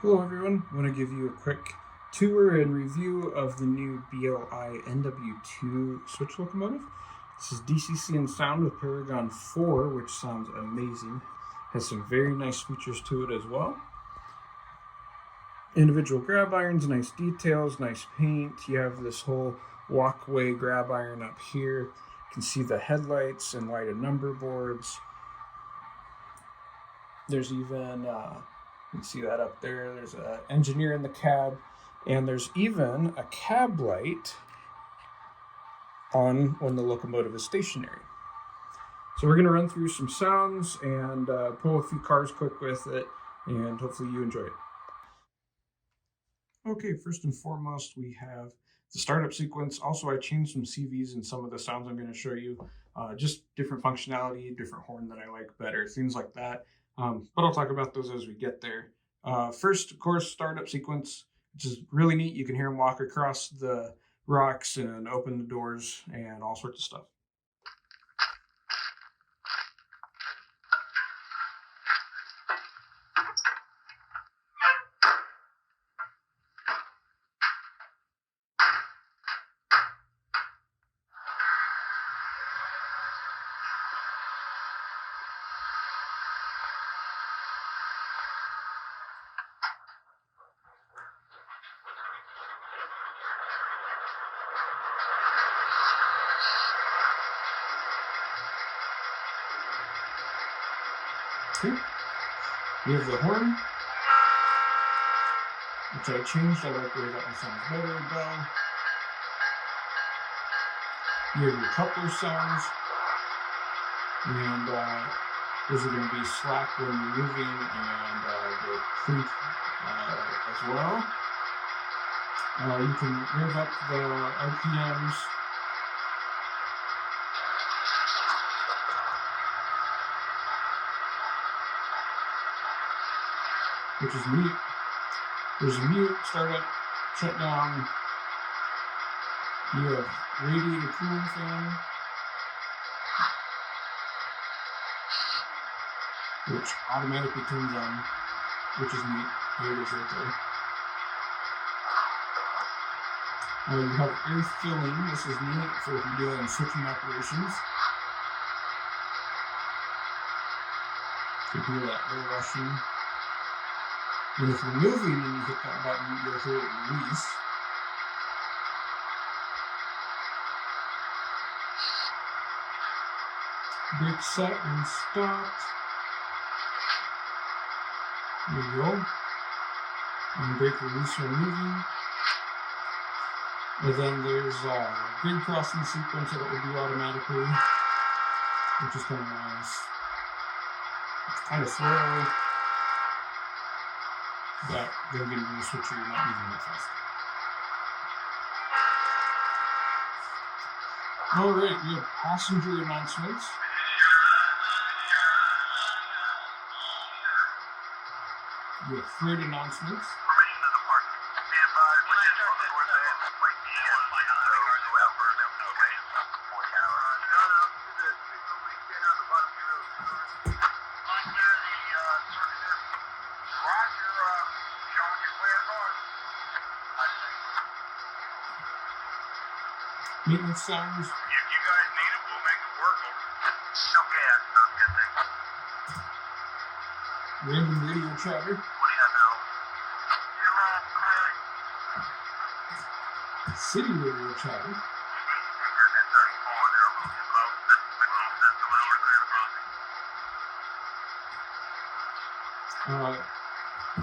Hello everyone, I want to give you a quick tour and review of the new BLI NW2 switch locomotive. This is DCC and Sound with Paragon 4, which sounds amazing. Has some very nice features to it as well. Individual grab irons, nice details, nice paint. You have this whole walkway grab iron up here. You can see the headlights and lighted number boards. There's even you can see that up there. There's an engineer in the cab, and there's even a cab light on when the locomotive is stationary. So we're going to run through some sounds and pull a few cars quick with it, and hopefully you enjoy it. Okay, first and foremost, we have the startup sequence. Also, I changed some CVs in some of the sounds I'm going to show you. Just different functionality, different horn that I like better, things like that. But I'll talk about those as we get there. First, of course, startup sequence, which is really neat. You can hear them walk across the rocks and open the doors and all sorts of stuff. Okay. We have the horn, which I changed. I like the way that one sounds better, bell. You have your coupler sounds, and those are going to be slack when you're moving, and the clink as well. You can rev up the RPMs. Which is neat. There's a mute, startup, shutdown. You have radiator cooling fan, which automatically turns on, which is neat. There it is right there. You have air filling. This is neat for if you're doing switching operations. You can hear that air rushing. And if you're moving and you hit that button, you'll hear it release. Brake set and stopped. There you go. And brake release when moving. And then there's a grid crossing sequence that it will do automatically, which is kind of nice. It's kind of slow. But then getting to the switcher, you're not moving that fast. Alright, we have passenger announcements. We have freight announcements. Maintenance sounds. If you guys need it, we'll make it work. Okay, sounds good, thanks. Random radio chatter. What do you have now? City radio chatter.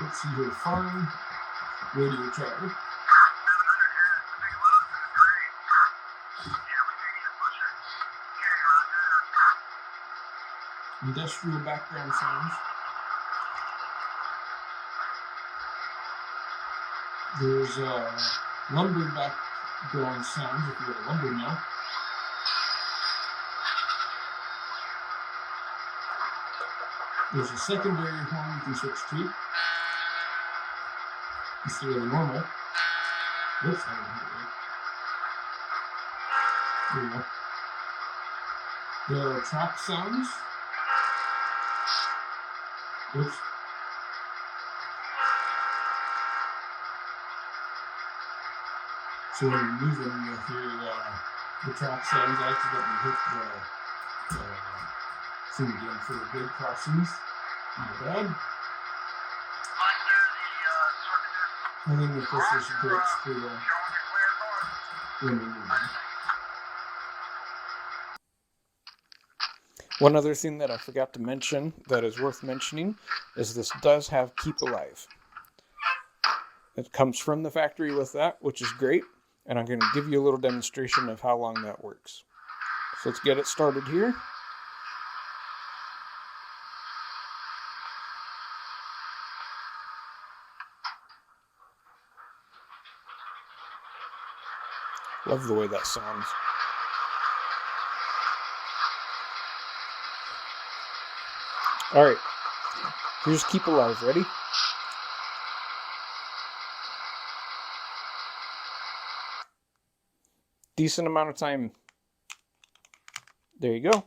Let's see here. Farm radio chatter. Industrial background sounds. There's lumber background sounds if you're at a lumber mill. There's a secondary horn you can switch to instead of the normal. Oops, I didn't hit it right. There you go. There are track sounds. Oops. So when you're moving, you'll hear the track sounds. I accidentally hit the thing again for the grid crossings. My bad. And then of course there's brakes for when you're moving. One other thing that I forgot to mention that is worth mentioning is this does have Keep Alive. It comes from the factory with that, which is great. And I'm going to give you a little demonstration of how long that works. So let's get it started here. Love the way that sounds. All right, here's Keep Alive. Ready? Decent amount of time. There you go.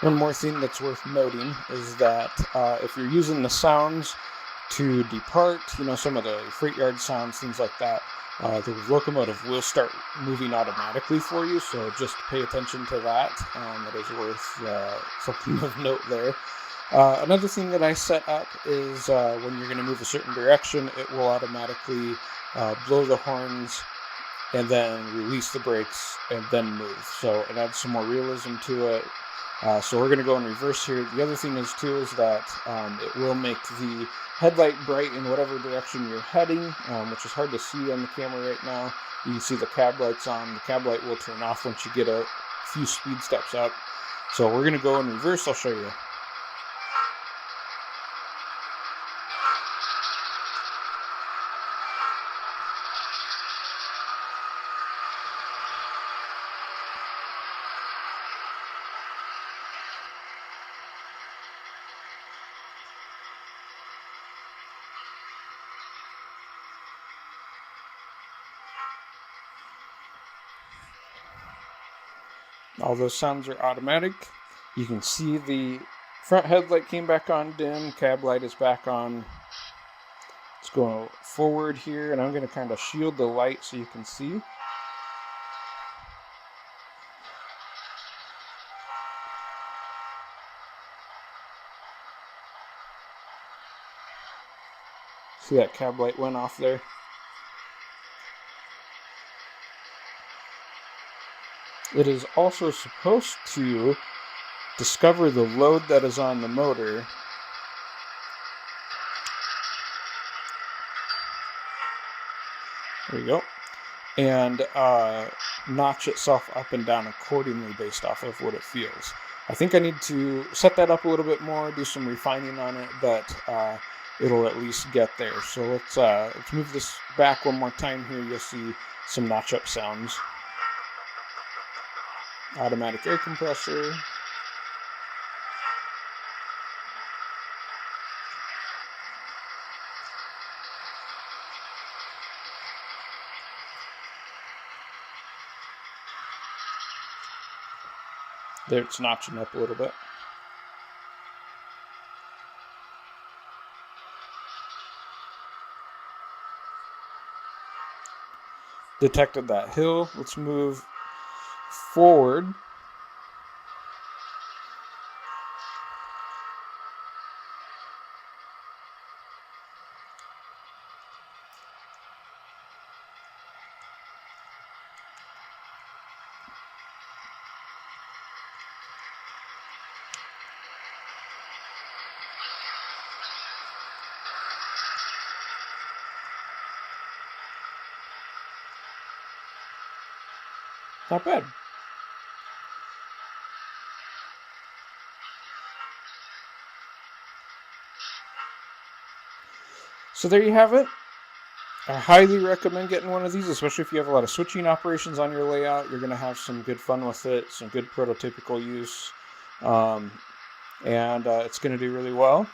One more thing that's worth noting is that if you're using the sounds to depart, some of the freight yard sounds, things like that, the locomotive will start moving automatically for you, so just pay attention to that. That is worth something of note there. Another thing that I set up is when you're going to move a certain direction, it will automatically blow the horns and then release the brakes and then move. So it adds some more realism to it. So we're going to go in reverse here. The other thing is that it will make the headlight bright in whatever direction you're heading, which is hard to see on the camera right now. You can see the cab lights on. The cab light will turn off once you get a few speed steps up. So we're going to go in reverse. I'll show you. All those sounds are automatic. You can see the front headlight came back on dim, cab light is back on. Let's go forward here, and I'm going to kind of shield the light so you can see. See that cab light went off there? It is also supposed to discover the load that is on the motor. There you go. And notch itself up and down accordingly based off of what it feels. I think I need to set that up a little bit more, do some refining on it, but it'll at least get there. So let's move this back one more time here. You'll see some notch up sounds. Automatic air compressor. There, it's notching up a little bit. Detected that hill. Let's move forward. Not bad. So there you have it. I highly recommend getting one of these, especially if you have a lot of switching operations on your layout. You're going to have some good fun with it, some good prototypical use, and it's going to do really well.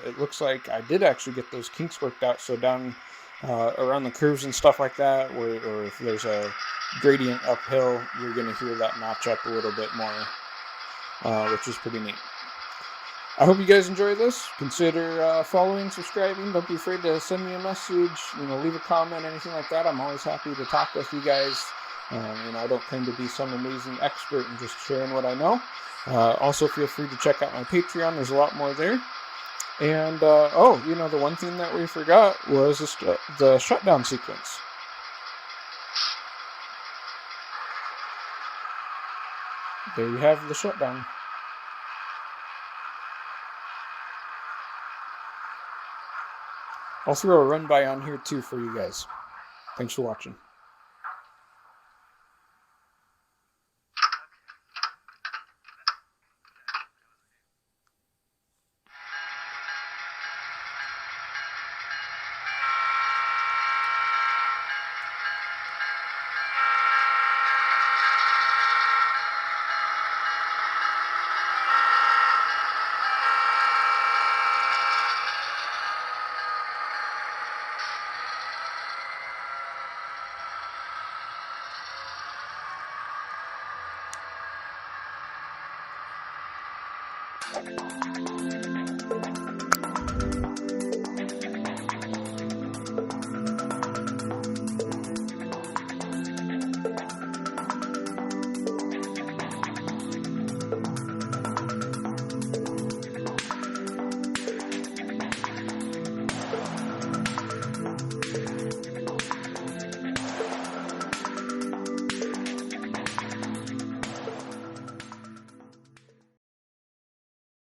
It looks like I did actually get those kinks worked out, so down around the curves and stuff like that, or if there's a gradient uphill, you're going to hear that notch up a little bit more, which is pretty neat. I hope you guys enjoy this. Consider following, subscribing. Don't be afraid to send me a message, leave a comment, anything like that. I'm always happy to talk with you guys. I don't claim to be some amazing expert in just sharing what I know. Also, feel free to check out my Patreon. There's a lot more there. And, the one thing that we forgot was the shutdown sequence. There you have the shutdown. I'll throw a run by on here too for you guys. Thanks for watching.